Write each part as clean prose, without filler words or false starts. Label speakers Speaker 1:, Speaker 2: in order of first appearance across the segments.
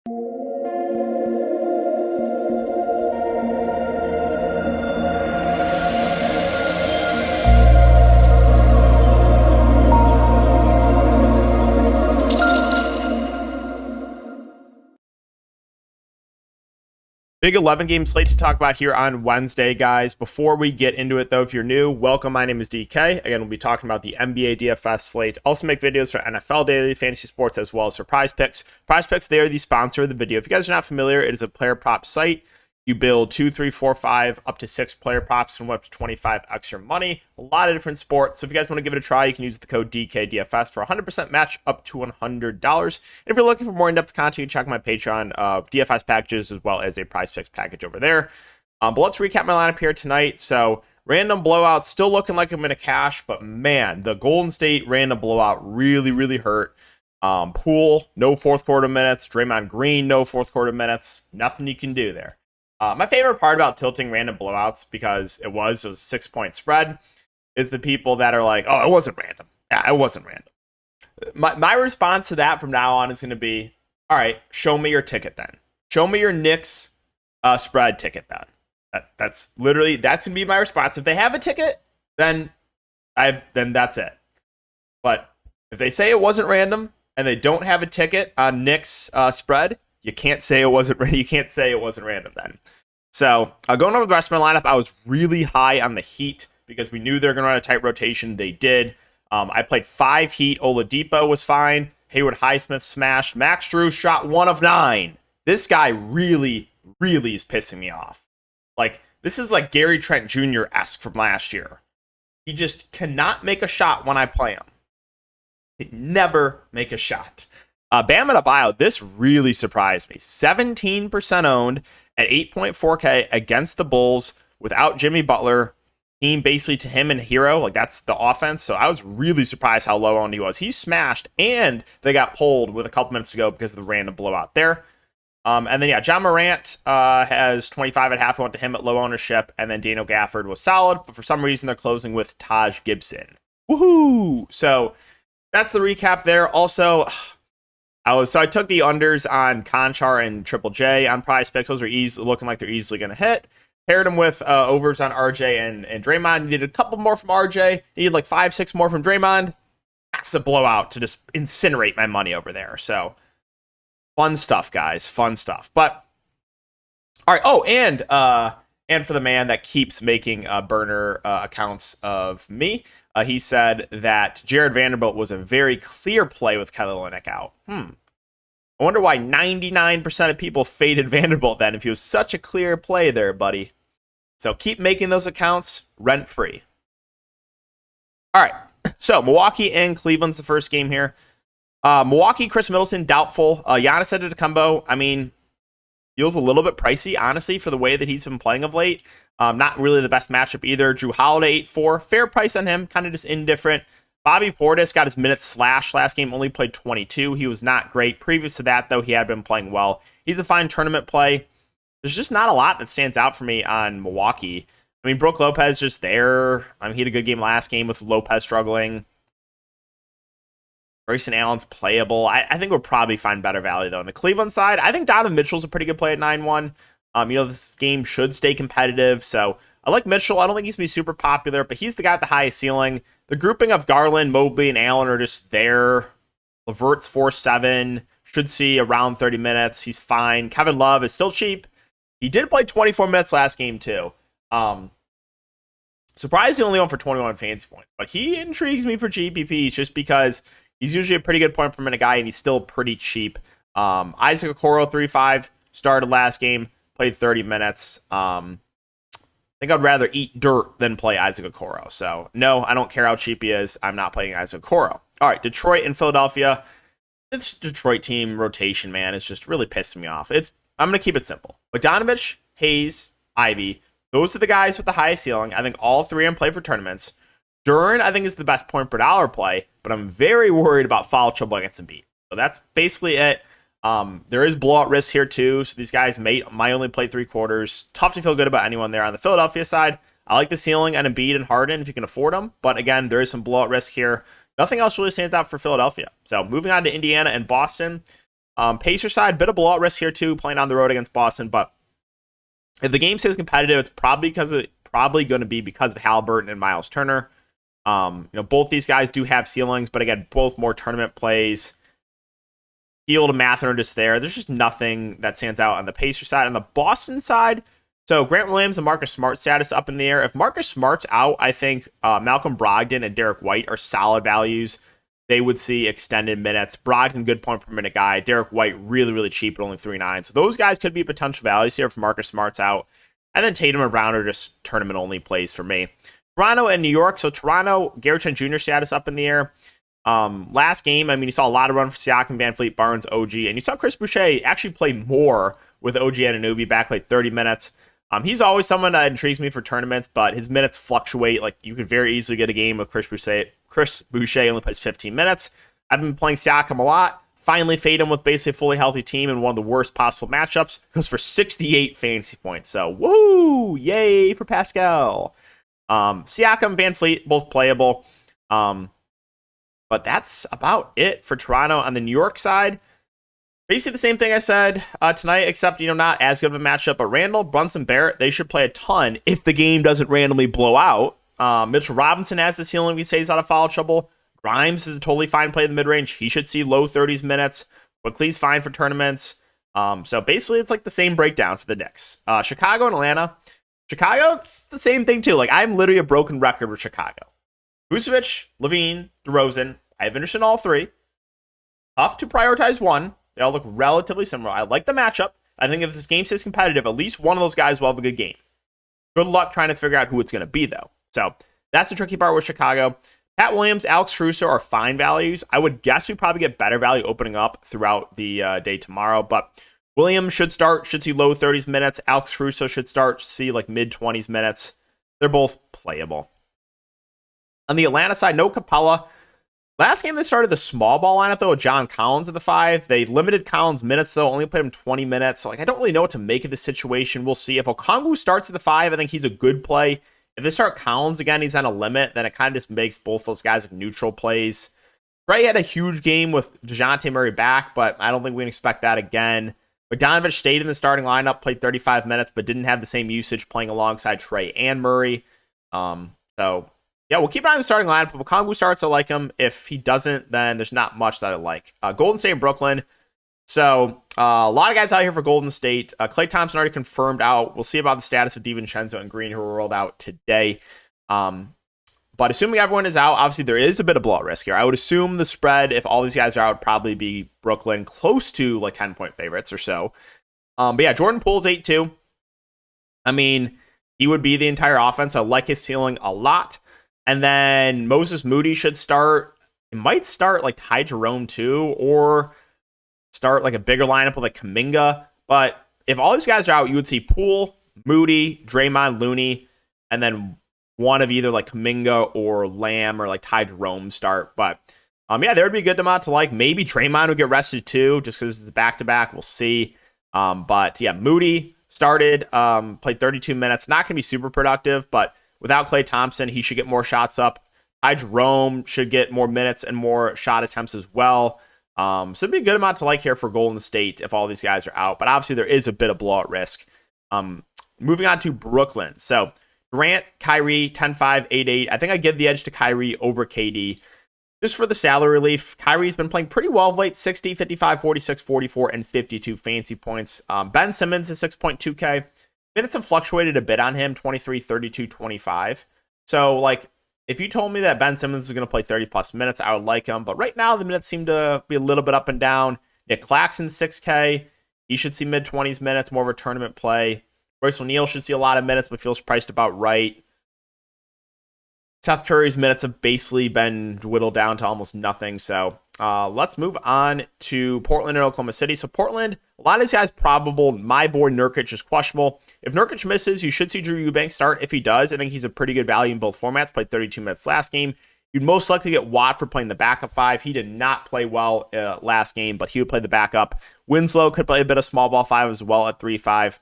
Speaker 1: Big 11 game slate to talk about here on Wednesday, guys. Before we get into it, though, if you're new, welcome. My name is DK. Again, we'll be talking about the NBA DFS slate. Also make videos for NFL Daily, Fantasy Sports, as well as for Prize Picks. Prize Picks, they are the sponsor of the video. If you guys are not familiar, it is a player prop site. You build 2, 3, 4, 5, up to 6 player props from up to 25x your money. A lot of different sports. So if you guys want to give it a try, you can use the code DKDFS for 100% match up to $100. And if you're looking for more in-depth content, you can check my Patreon DFS packages as well as a Prize Picks package over there. But let's recap my lineup here tonight. So random blowout, still looking like I'm in a cash, but man, the Golden State random blowout really hurt. Poole, no fourth quarter minutes. Draymond Green, no fourth quarter minutes. Nothing you can do there. My favorite part about tilting random blowouts, because it was a 6-point spread, is the people that are like, oh, it wasn't random. Yeah, it wasn't random. My response to that from now on is going to be, all right, show me your ticket then. Show me your Knicks spread ticket then. That's going to be my response. If they have a ticket, then that's it. But if they say it wasn't random and they don't have a ticket on Knicks spread, you can't say it wasn't random then. So going over the rest of my lineup, I was really high on the Heat because we knew they were going to run a tight rotation. They did. I played 5 Heat. Oladipo was fine. Hayward Highsmith smashed. Max Drew shot 1 of 9. This guy really is pissing me off. Like, this is like Gary Trent Jr.-esque from last year. He just cannot make a shot when I play him. He'd never make a shot. Bam Adebayo, this really surprised me. 17% owned at 8.4K against the Bulls without Jimmy Butler. Team basically to him and Hero. Like, that's the offense. So I was really surprised how low owned he was. He smashed, and they got pulled with a couple minutes to go because of the random blowout there. And then, yeah, John Morant has 25 at half. I went to him at low ownership. And then Daniel Gafford was solid. But for some reason, they're closing with Taj Gibson. Woohoo! So that's the recap there. Also, I took the unders on Conchar and Triple J on Prize Picks. Those are looking like they're easily going to hit. Paired them with overs on RJ and Draymond. Needed a couple more from RJ. Needed like 5-6 more from Draymond. That's a blowout to just incinerate my money over there. So fun stuff, guys. Fun stuff. But all right. Oh, and for the man that keeps making burner accounts of me, he said that Jared Vanderbilt was a very clear play with Kelly Olynyk out. I wonder why 99% of people faded Vanderbilt then if he was such a clear play there, buddy. So keep making those accounts rent-free. All right, so Milwaukee and Cleveland's the first game here. Milwaukee, Chris Middleton, doubtful. Giannis Antetokounmpo, I mean, feels a little bit pricey, honestly, for the way that he's been playing of late. Not really the best matchup either. Drew Holiday, 8-4. Fair price on him, kind of just indifferent. Bobby Portis got his minutes slashed last game, only played 22. He was not great. Previous to that, though, he had been playing well. He's a fine tournament play. There's just not a lot that stands out for me on Milwaukee. I mean, Brook Lopez just there. I mean, he had a good game last game with Lopez struggling. Grayson Allen's playable. I think we'll probably find better value, though. On the Cleveland side, I think Donovan Mitchell's a pretty good play at 9-1. This game should stay competitive, so I like Mitchell. I don't think he's going to be super popular, but he's the guy at the highest ceiling. The grouping of Garland, Mobley, and Allen are just there. LeVert's 4-7. Should see around 30 minutes. He's fine. Kevin Love is still cheap. He did play 24 minutes last game, too. Surprised he only went for 21 fantasy points, but he intrigues me for GPPs just because he's usually a pretty good point per minute guy, and he's still pretty cheap. Isaac Okoro, 3-5, started last game, played 30 minutes. I think I'd rather eat dirt than play Isaac Okoro. So, no, I don't care how cheap he is. I'm not playing Isaac Okoro. All right, Detroit and Philadelphia. This Detroit team rotation, man, is just really pissing me off. I'm going to keep it simple. Bogdanovich, Hayes, Ivy, those are the guys with the highest ceiling. I think all three are in play for tournaments. Duran, I think, is the best point per dollar play, but I'm very worried about foul trouble against Embiid. So that's basically it. There is blowout risk here too, so these guys might only play 3 quarters. Tough to feel good about anyone there. On the Philadelphia side, I like the ceiling on Embiid and Harden if you can afford them, but again, there is some blowout risk here. Nothing else really stands out for Philadelphia. So moving on to Indiana and Boston. Pacer side, bit of blowout risk here too, playing on the road against Boston. But if the game stays competitive, it's probably going to be because of Halliburton and Miles Turner. Both these guys do have ceilings, but again, both more tournament plays. Field and Mathen are just there. There's just nothing that stands out on the Pacer side. On the Boston side, so Grant Williams and Marcus Smart status up in the air. If Marcus Smart's out, I think Malcolm Brogdon and Derek White are solid values. They would see extended minutes. Brogdon, good point per minute guy. Derek White, really, really cheap at only 3.9. So those guys could be potential values here if Marcus Smart's out. And then Tatum and Brown are just tournament-only plays for me. Toronto and New York. So Toronto, Gary Trent Jr. status up in the air. Last game, you saw a lot of run for Siakam, Van Fleet, Barnes, OG, and you saw Chris Boucher actually play more with OG Anunoby back, played 30 minutes. He's always someone that intrigues me for tournaments, but his minutes fluctuate. Like, you could very easily get a game with Chris Boucher. Chris Boucher only plays 15 minutes. I've been playing Siakam a lot. Finally fade him with basically a fully healthy team in one of the worst possible matchups. Goes for 68 fantasy points. So, woo! Yay for Pascal. Siakam, Van Fleet, both playable. But that's about it for Toronto. On the New York side, basically the same thing I said tonight, except, not as good of a matchup. But Randall, Brunson, Barrett, they should play a ton if the game doesn't randomly blow out. Mitchell Robinson has the ceiling if he stays out of foul trouble. Grimes is a totally fine play in the mid-range. He should see low 30s minutes. Quickly's fine for tournaments. So basically, it's like the same breakdown for the Knicks. Chicago and Atlanta. Chicago, it's the same thing too. Like, I'm literally a broken record with Chicago. Vucevic, Levine, DeRozan. I have interest in all three. Tough to prioritize one. They all look relatively similar. I like the matchup. I think if this game stays competitive, at least one of those guys will have a good game. Good luck trying to figure out who it's going to be, though. So that's the tricky part with Chicago. Pat Williams, Alex Caruso are fine values. I would guess we probably get better value opening up throughout the day tomorrow. But Williams should see low 30s minutes. Alex Caruso should see like mid 20s minutes. They're both playable. On the Atlanta side, no Capella. Last game, they started the small ball lineup, though, with John Collins at the 5. They limited Collins' minutes, though, only played him 20 minutes. So, I don't really know what to make of this situation. We'll see. If Okongwu starts at the 5, I think he's a good play. If they start Collins again, he's on a limit, then it kind of just makes both those guys like neutral plays. Trey had a huge game with DeJounte Murray back, but I don't think we can expect that again. Bogdanovich stayed in the starting lineup, played 35 minutes, but didn't have the same usage playing alongside Trey and Murray. Yeah, we'll keep an eye on the starting lineup. If Okongwu starts, I like him. If he doesn't, then there's not much that I like. Golden State and Brooklyn. So, a lot of guys out here for Golden State. Klay Thompson already confirmed out. We'll see about the status of DiVincenzo and Green, who were rolled out today. But assuming everyone is out, obviously there is a bit of blowout risk here. I would assume the spread, if all these guys are out, would probably be Brooklyn close to like 10-point favorites or so. But yeah, Jordan Poole's 8-2. He would be the entire offense. I like his ceiling a lot. And then Moses Moody should start. It might start like Ty Jerome too, or start like a bigger lineup with like Kuminga. But if all these guys are out, you would see Poole, Moody, Draymond, Looney, and then one of either like Kuminga or Lamb or like Ty Jerome start. But yeah, there would be a good amount to like. Maybe Draymond would get rested too, just because it's back-to-back. We'll see. But yeah, Moody started, played 32 minutes. Not going to be super productive, but without Klay Thompson, he should get more shots up. Ty Jerome should get more minutes and more shot attempts as well. So it'd be a good amount to like here for Golden State if all these guys are out. But obviously there is a bit of blowout risk. Moving on to Brooklyn. So Durant, Kyrie, 10-5, 8-8. I think I give the edge to Kyrie over KD. Just for the salary relief, Kyrie's been playing pretty well of late. 60, 55, 46, 44, and 52 fantasy points. Ben Simmons is 6.2K. Minutes have fluctuated a bit on him, 23, 32, 25. So, like, if you told me that Ben Simmons is going to play 30-plus minutes, I would like him. But right now, the minutes seem to be a little bit up and down. Nick Claxton, 6K. He should see mid-20s minutes, more of a tournament play. Royce O'Neal should see a lot of minutes, but feels priced about right. Seth Curry's minutes have basically been whittled down to almost nothing. So let's move on to Portland and Oklahoma City. So Portland, a lot of these guys probable. My boy Nurkic is questionable. If Nurkic misses, you should see Drew Eubanks start. If he does, I think he's a pretty good value in both formats. Played 32 minutes last game. You'd most likely get Watt for playing the backup 5. He did not play well last game, but he would play the backup. Winslow could play a bit of small ball 5 as well at 3-5.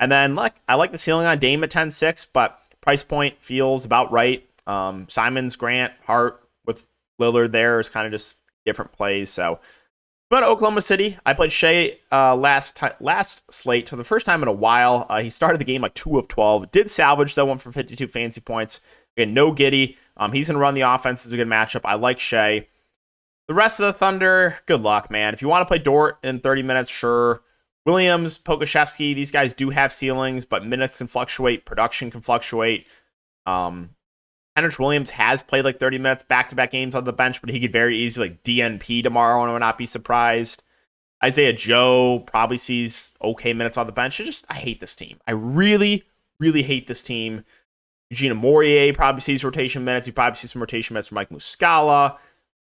Speaker 1: And then I like the ceiling on Dame at 10-6, but price point feels about right. Simons, Grant, Hart with Lillard there is kind of just different plays. So But Oklahoma City, I played Shea last slate for the first time in a while. He started the game like 2 of 12. Did salvage, though, 1 for 52 fantasy points. Again, no Giddy. He's going to run the offense. It's a good matchup. I like Shea. The rest of the Thunder, good luck, man. If you want to play Dort in 30 minutes, sure. Williams, Pokuševski, these guys do have ceilings, but minutes can fluctuate. Production can fluctuate. Henrich Williams has played like 30 minutes back-to-back games on the bench, but he could very easily like DNP tomorrow, and I would not be surprised. Isaiah Joe probably sees okay minutes on the bench. I hate this team. I really, really hate this team. Eugene Aurier probably sees rotation minutes. You probably see some rotation minutes from Mike Muscala.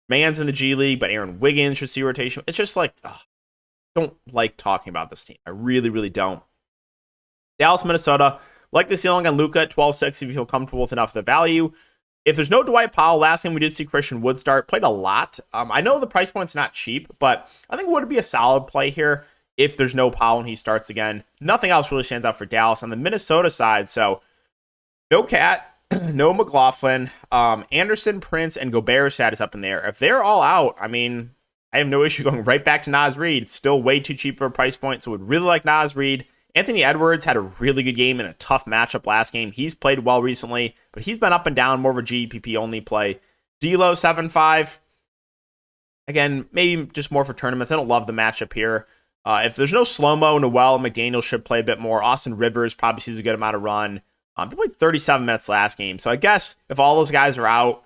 Speaker 1: Man's in the G League, but Aaron Wiggins should see rotation. It's just like, I don't like talking about this team. I really, really don't. Dallas, Minnesota. Like the ceiling on Luka at 12-6 if you feel comfortable with enough of the value. If there's no Dwight Powell, last game we did see Christian Wood start. Played a lot. I know the price point's not cheap, but I think Wood would be a solid play here if there's no Powell and he starts again. Nothing else really stands out for Dallas. On the Minnesota side, so no Cat, no McLaughlin, Anderson, Prince, and Gobert status up in there. If they're all out, I mean, I have no issue going right back to Naz Reid. It's still way too cheap for a price point, so would really like Naz Reid. Anthony Edwards had a really good game in a tough matchup last game. He's played well recently, but he's been up and down, more of a GPP only play. D'Lo 7-5. Again, maybe just more for tournaments. I don't love the matchup here. If there's no slow-mo, Noel McDaniel should play a bit more. Austin Rivers probably sees a good amount of run. He played 37 minutes last game. So I guess if all those guys are out,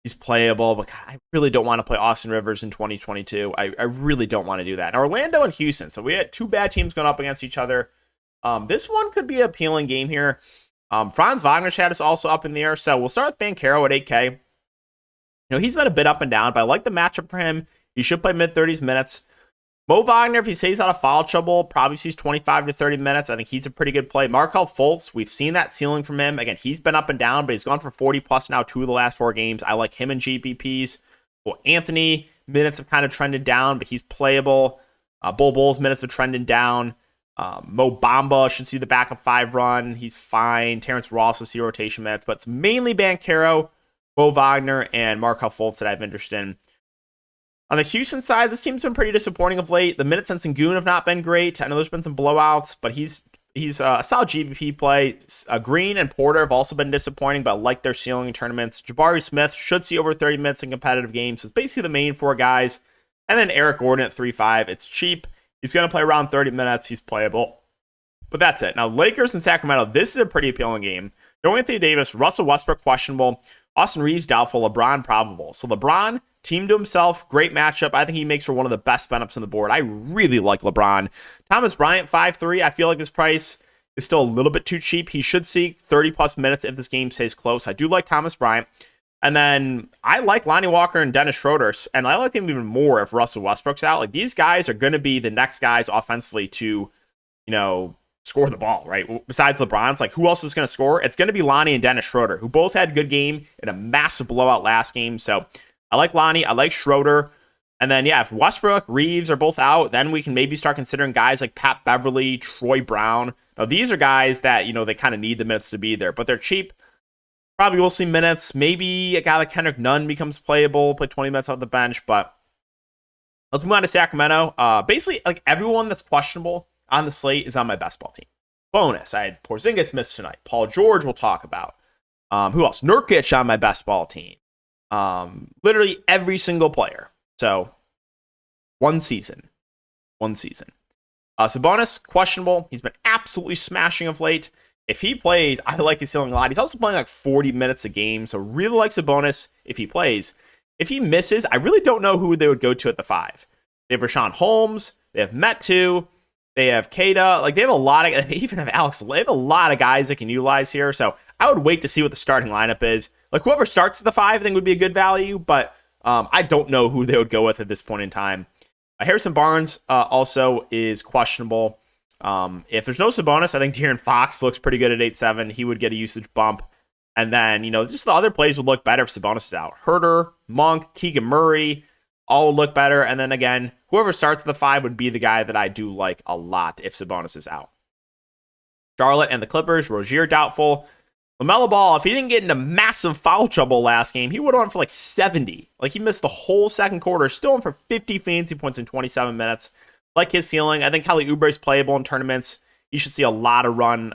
Speaker 1: he's playable. But God, I really don't want to play Austin Rivers in 2022. I really don't want to do that. And Orlando and Houston. So we had two bad teams going up against each other. This one could be an appealing game here. Franz Wagner chat is also up in the air. So we'll start with Banchero at 8K. You know, he's been a bit up and down, but I like the matchup for him. He should play mid-30s minutes. Mo Wagner, if he stays out of foul trouble, probably sees 25 to 30 minutes. I think he's a pretty good play. Markelle Fultz, we've seen that ceiling from him. Again, he's been up and down, but he's gone for 40 plus now 2 of the last 4 games. I like him in GPPs. Well, Anthony, minutes have kind of trended down, but he's playable. Bull's minutes have trended down. Mo Bamba should see the backup 5 run. He's fine. Terrence Ross will see rotation minutes, but it's mainly Banchero, Mo Wagner, and Markelle Fultz that I have interest in. On the Houston side, this team's been pretty disappointing of late. The minutes on Sengun have not been great. I know there's been some blowouts, but he's a solid GPP play. Green and Porter have also been disappointing, but I like their ceiling in tournaments. Jabari Smith should see over 30 minutes in competitive games. So it's basically the main 4 guys. And then Eric Gordon at 3.5. It's cheap. He's going to play around 30 minutes. He's playable. But that's it. Now, Lakers and Sacramento, this is a pretty appealing game. No Anthony Davis, Russell Westbrook questionable, Austin Reeves doubtful, LeBron probable. So LeBron, team to himself, great matchup. I think he makes for one of the best spin-ups on the board. I really like LeBron. Thomas Bryant, 5.3. I feel like this price is still a little bit too cheap. He should see 30-plus minutes if this game stays close. I do like Thomas Bryant. And then I like Lonnie Walker and Dennis Schroeder, and I like him even more if Russell Westbrook's out. Like, these guys are going to be the next guys offensively to, score the ball, right? Besides LeBron, it's like, who else is going to score? It's going to be Lonnie and Dennis Schroeder, who both had a good game in a massive blowout last game. So I like Lonnie. I like Schroeder. And then, if Westbrook, Reeves are both out, then we can maybe start considering guys like Pat Beverly, Troy Brown. Now, these are guys that, they kind of need the minutes to be there, but they're cheap. Probably will see minutes. Maybe a guy like Kendrick Nunn becomes playable, play 20 minutes off the bench, but let's move on to Sacramento. Basically, like everyone that's questionable on the slate is on my best ball team. Bonus, I had Porzingis miss tonight. Paul George we'll talk about. Who else? Nurkic on my best ball team. Literally every single player. So, one season. Sabonis, questionable. He's been absolutely smashing of late. If he plays, I like his ceiling a lot. He's also playing like 40 minutes a game, so really like Sabonis if he plays. If he misses, I really don't know who they would go to at the 5. They have Rashawn Holmes. They have Metu. They have Keita. Like, they have a lot of, they even have Alex. They have a lot of guys that can utilize here, so I would wait to see what the starting lineup is. Like, whoever starts at the 5, I think would be a good value, but I don't know who they would go with at this point in time. Harrison Barnes also is questionable. If there's no Sabonis, I think De'Aaron Fox looks pretty good at 8.7. He would get a usage bump. And then, just the other plays would look better if Sabonis is out. Herter, Monk, Keegan Murray, all would look better. And then again, whoever starts at the 5 would be the guy that I do like a lot if Sabonis is out. Charlotte and the Clippers, Rozier doubtful. LaMelo Ball, if he didn't get into massive foul trouble last game, he would have won for like 70. Like, he missed the whole second quarter, still in for 50 fantasy points in 27 minutes. Like his ceiling, I think Kelly Oubre's playable in tournaments. You should see a lot of run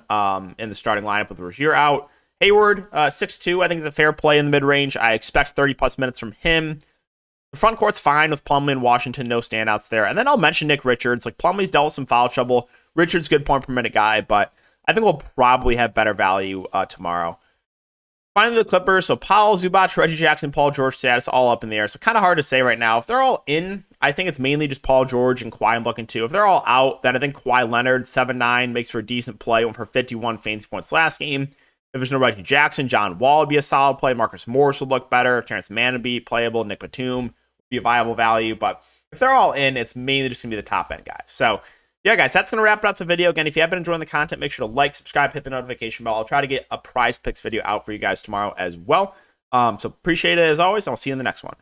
Speaker 1: in the starting lineup with Rozier out. Hayward, 6'2", I think is a fair play in the mid-range. I expect 30-plus minutes from him. The front court's fine with Plumlee and Washington, no standouts there. And then I'll mention Nick Richards. Like, Plumlee's dealt with some foul trouble. Richards, good point per minute guy, but I think we'll probably have better value tomorrow. Finally, the Clippers. So Powell, Zubac, Reggie Jackson, Paul George status all up in the air. So kind of hard to say right now. If they're all in, I think it's mainly just Paul George and Kawhi I'm looking to. If they're all out, then I think Kawhi Leonard, 7'9", makes for a decent play. Went for 51 fantasy points last game. If there's no Reggie Jackson, John Wall would be a solid play. Marcus Morris would look better. Terrence Mann would be playable. Nick Batum would be a viable value. But if they're all in, it's mainly just going to be the top end guys. So yeah, guys, that's going to wrap up the video. Again, if you have been enjoying the content, make sure to like, subscribe, hit the notification bell. I'll try to get a prize picks video out for you guys tomorrow as well. So appreciate it as always. I'll see you in the next one.